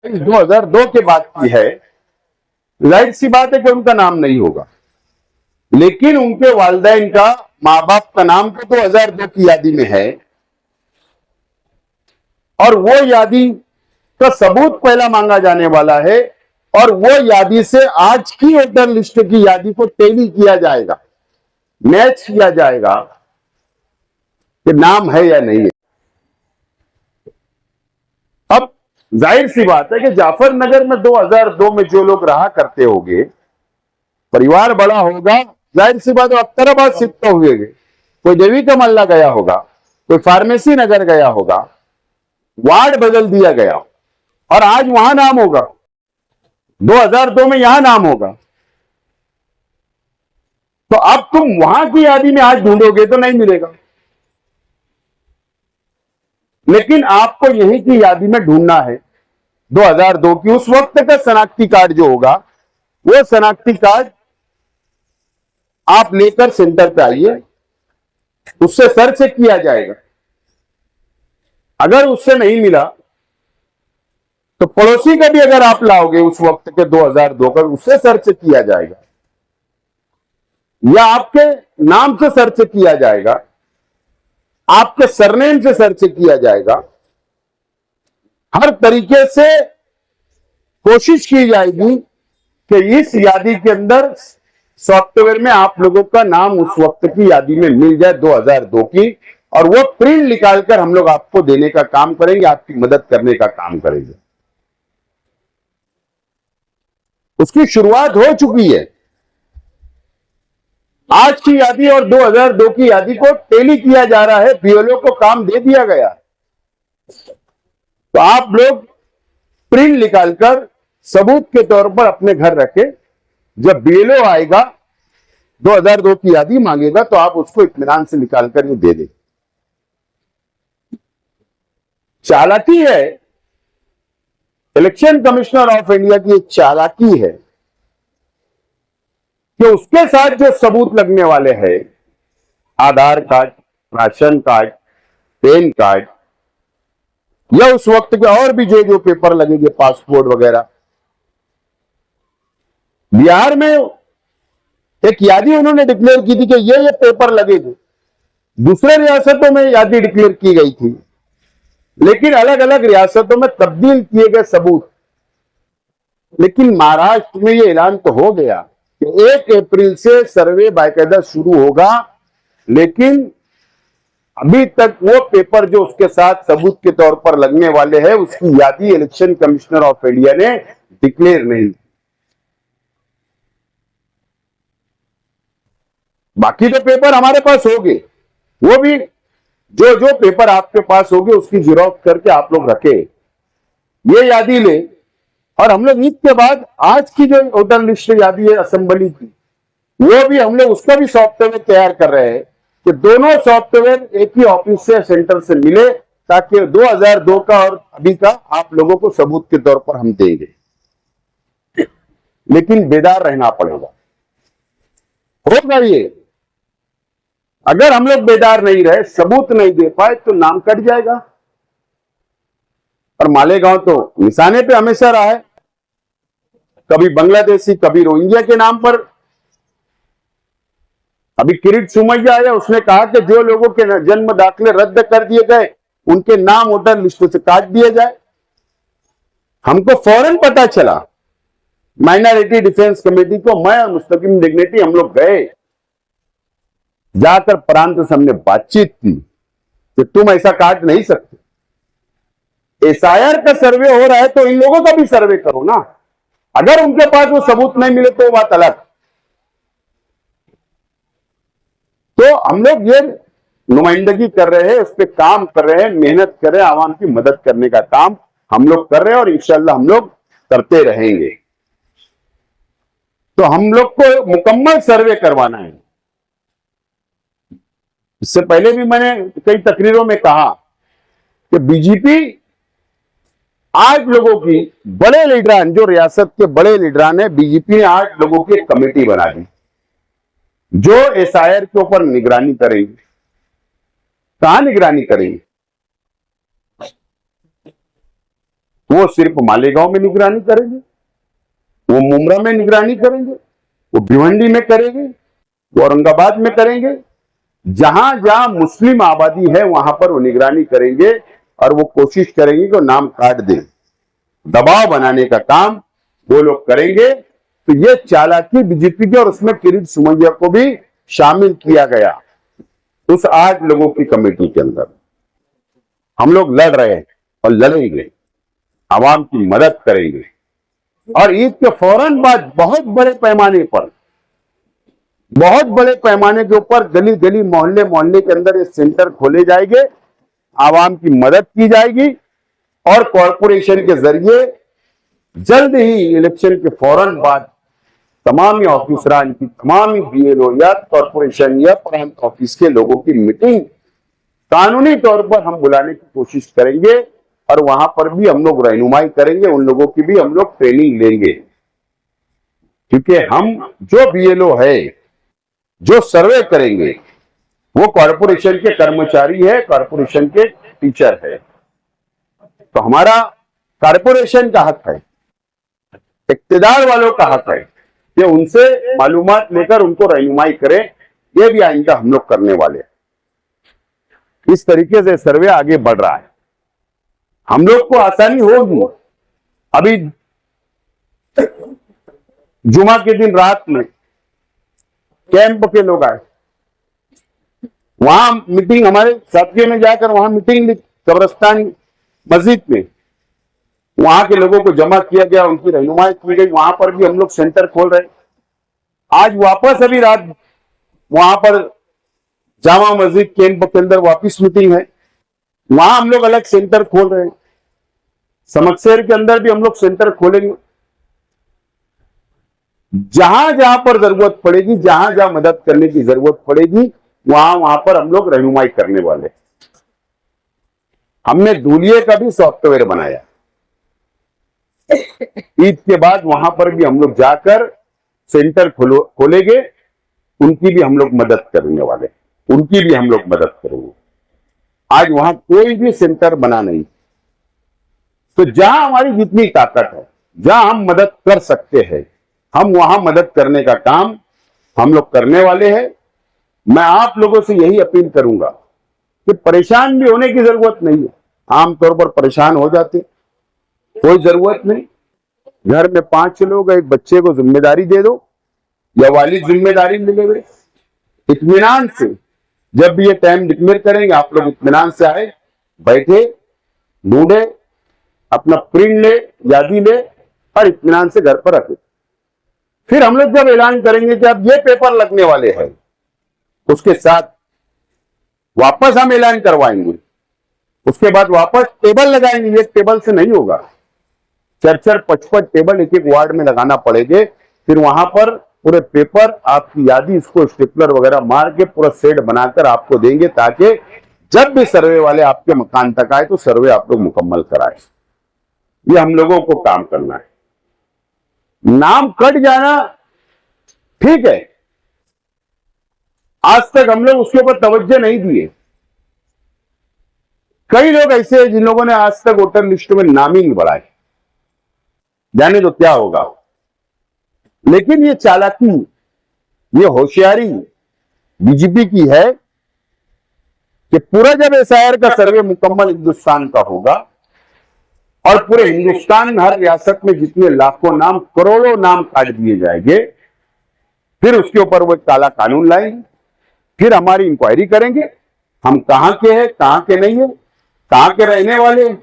2002 के बाद की है, जाहिर सी बात है कि उनका नाम नहीं होगा, लेकिन उनके वालिदैन का, माँ बाप का नाम तो 2002 की यादी में है, और वो यादी का सबूत पहला मांगा जाने वाला है, और वो यादी से आज की वोटर लिस्ट की यादी को टैली किया जाएगा, मैच किया जाएगा कि नाम है या नहीं है। अब जाहिर सी बात है कि जाफर नगर में 2002 में जो लोग रहा करते होंगे, परिवार बड़ा होगा, जाहिर सी बात है अख्तराबाद शिफ्ट हुए, कोई देवी का मल्ला गया होगा, कोई फार्मेसी नगर गया होगा, वार्ड बदल दिया गया और आज वहां नाम होगा, 2002 में यहां नाम होगा। तो अब तुम वहां की यादी में आज ढूंढोगे तो नहीं मिलेगा, लेकिन आपको यहीं की यादी में ढूंढना है 2002 की। उस वक्त का शनाख्ती कार्ड जो होगा, वो शनाख्ती कार्ड आप लेकर सेंटर पे आइए, उससे सर्च किया जाएगा। अगर उससे नहीं मिला तो पड़ोसी का भी अगर आप लाओगे उस वक्त के 2002 का, उससे सर्च किया जाएगा, या आपके नाम से सर्च किया जाएगा, आपके सरनेम से सर्च किया जाएगा। हर तरीके से कोशिश की जाएगी कि इस यादी के अंदर सॉफ्टवेयर में आप लोगों का नाम उस वक्त की यादी में मिल जाए 2002 की, और वो प्रिंट निकालकर हम लोग आपको देने का काम करेंगे, आपकी मदद करने का काम करेंगे। उसकी शुरुआत हो चुकी है। आज की यादी और 2002 की यादी को टैली किया जा रहा है, बीएलओ को काम दे दिया गया। तो आप लोग प्रिंट निकालकर सबूत के तौर पर अपने घर रखें। जब बीएलओ आएगा 2002 की यादी मांगेगा तो आप उसको इत्मीनान से निकालकर ये दे दें। चालाकी है, इलेक्शन कमिश्नर ऑफ इंडिया की एक चालाकी है कि उसके साथ जो सबूत लगने वाले हैं, Aadhaar card, ration card, PAN card, या उस वक्त के और भी जो पेपर लगेंगे, पासपोर्ट वगैरह, बिहार में एक यादी उन्होंने डिक्लेयर की थी कि ये पेपर लगेंगे। दूसरे रियासतों में यादी डिक्लेयर की गई थी, लेकिन अलग अलग रियासतों में तब्दील किए गए सबूत। लेकिन महाराष्ट्र में ये ऐलान तो हो गया कि 1 अप्रैल से सर्वे बाकायदा शुरू होगा, लेकिन अभी तक वो पेपर जो उसके साथ सबूत के तौर पर लगने वाले हैं, उसकी यादी इलेक्शन कमिश्नर ऑफ इंडिया ने डिक्लेयर नहीं। बाकी तो पेपर हमारे पास होंगे, वो भी जो जो पेपर आपके पास होंगे उसकी जिरॉक्स करके आप लोग रखे, ये यादी ले। और हम लोग ईद के बाद आज की जो वोटर लिस्ट यादी है असेंबली की, वो भी हम लोग उसका भी सॉफ्टवेयर तैयार कर रहे हैं कि दोनों सॉफ्टवेयर एक ही ऑफिस से, सेंटर से मिले, ताकि 2002 का और अभी का आप लोगों को सबूत के तौर पर हम देंगे। लेकिन बेदार रहना पड़ेगा, होगा ये। अगर हम लोग बेदार नहीं रहे, सबूत नहीं दे पाए, तो नाम कट जाएगा। और मालेगांव तो निशाने पे हमेशा रहा है, कभी बांग्लादेशी, कभी रोहिंग्या के नाम पर। अभी किरीट सुमैया आया, उसने कहा कि जो लोगों के जन्म दाखिले रद्द कर दिए गए, उनके नाम वोटर लिस्ट से काट दिए जाए। हमको फौरन पता चला, माइनॉरिटी डिफेंस कमेटी को, मैं और मुस्तकीम डिग्निटी, हम लोग गए, जाकर प्रांत से हमने बातचीत की कि तुम ऐसा काट नहीं सकते। एसआईआर का सर्वे हो रहा है तो इन लोगों का भी सर्वे करो ना। अगर उनके पास वो सबूत नहीं मिले तो बात अलग। तो हम लोग ये नुमाइंदगी कर रहे हैं, उस पर काम कर रहे हैं, मेहनत कर रहे हैं, आवाम की मदद करने का काम हम लोग कर रहे हैं और इंशाल्लाह हम लोग करते रहेंगे। तो हम लोग को मुकम्मल सर्वे करवाना है। इससे पहले भी मैंने कई तकरीरों में कहा कि बीजेपी आज लोगों की, बड़े लीडरान, जो रियासत के बड़े लीडरान है, बीजेपी ने 8 लोगों की एक कमेटी बना दी जो एसआईआर के ऊपर निगरानी करेंगे। कहां निगरानी करेंगे? वो सिर्फ मालेगांव में निगरानी करेंगे, वो मुमरा में निगरानी करेंगे, वो भिवंडी में करेंगे, वो औरंगाबाद में करेंगे। जहां जहां मुस्लिम आबादी है वहां पर वो निगरानी करेंगे और वो कोशिश करेंगे कि नाम काट दें। दबाव बनाने का काम वो लोग करेंगे। तो ये चालाकी बीजेपी की, और उसमें किरीट सोमैया को भी शामिल किया गया उस 8 लोगों की कमेटी के अंदर। हम लोग लड़ रहे हैं और लड़ेंगे, आवाम की मदद करेंगे। और ईद के फौरन बाद बहुत बड़े पैमाने के ऊपर गली गली मोहल्ले मोहल्ले के अंदर ये सेंटर खोले जाएंगे, आवाम की मदद की जाएगी और कॉरपोरेशन के जरिए जल्द ही इलेक्शन के फौरन बाद तमाम ऑफिसरान की, तमाम बीएलओ या कॉरपोरेशन या प्रांत ऑफिस के लोगों की मीटिंग कानूनी तौर पर हम बुलाने की कोशिश करेंगे और वहां पर भी हम लोग रहनुमाई करेंगे, उन लोगों की भी हम लोग ट्रेनिंग लेंगे। क्योंकि हम जो बीएलओ है, जो सर्वे करेंगे, वो कॉरपोरेशन के कर्मचारी है, कॉरपोरेशन के टीचर है। तो हमारा कॉरपोरेशन का हक है, इक्तिदार वालों का हक है कि उनसे मालूमात लेकर उनको रहनुमाई करें। ये भी आइंदा हम लोग करने वाले हैं। इस तरीके से सर्वे आगे बढ़ रहा है। हम लोग को आसानी होगी। अभी जुमा के दिन रात में कैंप के लोग आए, वहां मीटिंग, हमारे साथियों ने जाकर वहां मीटिंग ली कब्रस्तान मस्जिद में, वहां के लोगों को जमा किया गया, उनकी रहनुमाई की गई। वहां पर भी हम लोग सेंटर खोल रहे हैं। आज वापस अभी रात वहां पर जामा मस्जिद कैंप के अंदर वापस मीटिंग है, वहां हम लोग अलग सेंटर खोल रहे हैं। समकसेर के अंदर भी हम लोग सेंटर खोलेंगे। जहां जहां पर जरूरत पड़ेगी, जहां जहां मदद करने की जरूरत पड़ेगी, वहां वहां पर हम लोग रहनुमाई करने वाले। हमने धूलिये का भी सॉफ्टवेयर बनाया। ईद के बाद वहां पर भी हम लोग जाकर सेंटर खोलेंगे, उनकी भी हम लोग मदद करने वाले, उनकी भी हम लोग मदद करेंगे। आज वहां कोई भी सेंटर बना नहीं। तो जहां हमारी जितनी ताकत है, जहां हम मदद कर सकते हैं, हम वहां मदद करने का काम हम लोग करने वाले हैं। मैं आप लोगों से यही अपील करूंगा कि परेशान भी होने की जरूरत नहीं है। आमतौर पर परेशान हो जाते, कोई जरूरत नहीं। घर में 5 लोग, एक बच्चे को जिम्मेदारी दे दो या वालिद जिम्मेदारी ले ले, इत्मीनान से जब भी ये टाइम डिक्लेयर करेंगे, आप लोग इत्मीनान से आए, बैठे, ढूंढे, अपना प्रिंट ले, यादी ले और इत्मीनान से घर पर रखे। फिर हम लोग जब ऐलान करेंगे कि अब ये पेपर लगने वाले हैं, उसके साथ वापस हम ऐलान करवाएंगे। उसके बाद वापस टेबल लगाएंगे। एक टेबल से नहीं होगा, 4-4, 5-5 टेबल एक एक वार्ड में लगाना पड़ेंगे। फिर वहां पर पूरे पेपर, आपकी यादी, इसको स्टेपलर वगैरह मार के पूरा सेट बनाकर आपको देंगे, ताकि जब भी सर्वे वाले आपके मकान तक आए तो सर्वे आप लोग मुकम्मल कराए। ये हम लोगों को काम करना है। नाम कट जाना ठीक है, आज तक हम लोग उसके ऊपर तवज्जो नहीं दिए। कई लोग ऐसे हैं जिन लोगों ने आज तक वोटर लिस्ट में नाम ही नहीं बढ़ाए, जाने तो क्या होगा। लेकिन ये चालाकी, ये होशियारी बीजेपी की है कि पूरा जब एसआईआर का सर्वे मुकम्मल हिंदुस्तान का होगा और पूरे हिंदुस्तान में हर रियासत में जितने लाखों नाम, करोड़ों नाम काट दिए जाएंगे, फिर उसके ऊपर वो काला कानून लाएंगे। फिर हमारी इंक्वायरी करेंगे, हम कहां के हैं, कहां के नहीं है, कहां के रहने वाले,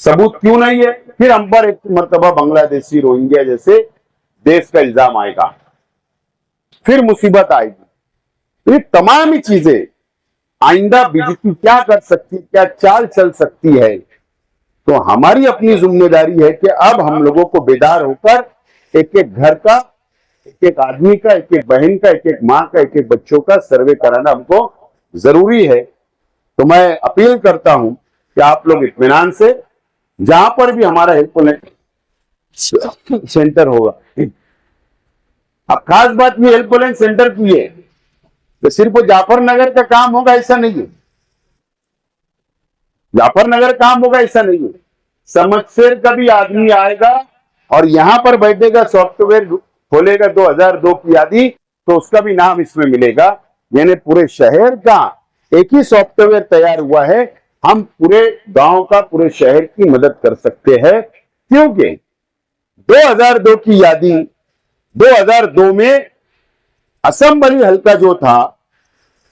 सबूत क्यों नहीं है। फिर हम पर एक मर्तबा बांग्लादेशी, रोहिंग्या जैसे देश का इल्जाम आएगा, फिर मुसीबत आएगी। ये तमाम ही चीजें आइंदा बीजेपी क्या कर सकती, क्या चाल चल सकती है। तो हमारी अपनी जिम्मेदारी है कि अब हम लोगों को बेदार होकर एक एक घर का, एक एक आदमी का, एक एक बहन का, एक एक माँ का, एक एक बच्चों का सर्वे कराना हमको जरूरी है। तो मैं अपील करता हूं कि आप लोग इत्मीनान से, जहां पर भी हमारा हेल्पलाइन सेंटर होगा, अब खास बात ये हेल्पलाइन सेंटर की है तो सिर्फ वो जाफरनगर का काम होगा ऐसा नहीं है, जाफरनगर काम होगा ऐसा नहीं है। समस्या का भी आदमी आएगा और यहां पर बैठेगा, सॉफ्टवेयर खोलेगा 2002 की यादी, तो उसका भी नाम इसमें मिलेगा। यानी पूरे शहर का एक ही सॉफ्टवेयर तैयार हुआ है। हम पूरे गांव का, पूरे शहर की मदद कर सकते हैं, क्योंकि 2002 की यादी, 2002 में असेंबली हल्का जो था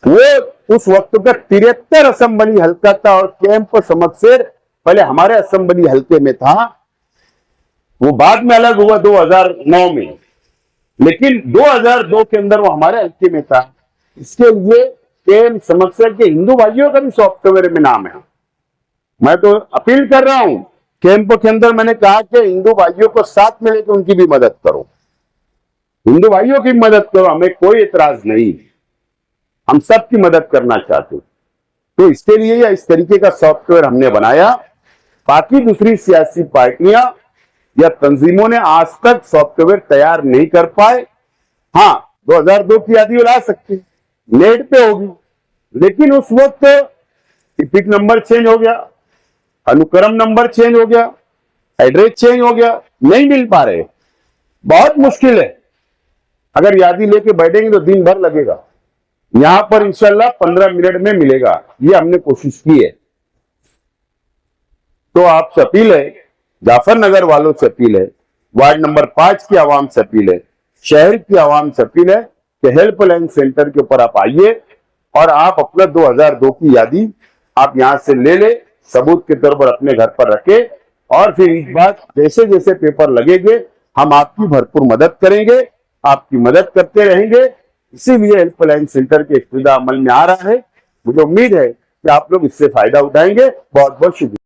वो उस वक्त का 73 असेंबली हल्का था और कैंप समस्या पहले हमारे असेंबली हल्के में था, वो बाद में अलग हुआ 2009 में, लेकिन 2002 के अंदर वो हमारे हल्के में था। इसके लिए कैंप समस्या के हिंदू भाइयों का भी सॉफ्टवेयर में नाम है। मैं तो अपील कर रहा हूं, कैंप के अंदर मैंने कहा कि हिंदू भाइयों को साथ में लेकर उनकी भी मदद करो, हिंदू भाइयों की मदद करो, हमें कोई एतराज नहीं, हम सबकी मदद करना चाहते। तो इसके लिए या इस तरीके का सॉफ्टवेयर हमने बनाया। बाकी दूसरी सियासी पार्टियां या तंजीमों ने आज तक सॉफ्टवेयर तैयार नहीं कर पाए। हाँ, 2002 की यादी ला सकती, नेट पे होगी, लेकिन उस वक्त टिपिक नंबर चेंज हो गया, अनुक्रम नंबर चेंज हो गया, एड्रेस चेंज हो गया, नहीं मिल पा रहे, बहुत मुश्किल है। अगर यादी लेके बैठेंगे तो दिन भर लगेगा, यहां पर इंशाल्लाह 15 मिनट में मिलेगा, ये हमने कोशिश की है। तो आपसे अपील है, जाफरनगर वालों से अपील है, वार्ड नंबर 5 की आवाम से अपील है, शहर की आवाम से अपील है कि हेल्पलाइन सेंटर के ऊपर आप आइए और आप अपना 2002 की यादी आप यहां से ले ले, सबूत के तौर पर अपने घर पर रखे, और फिर इस बात जैसे जैसे पेपर लगेंगे हम आपकी भरपूर मदद करेंगे, आपकी मदद करते रहेंगे। इसीलिए हेल्पलाइन सेंटर के इख्तिदा अमल में आ रहा है। मुझे उम्मीद है कि आप लोग इससे फायदा उठाएंगे। बहुत बहुत शुक्रिया।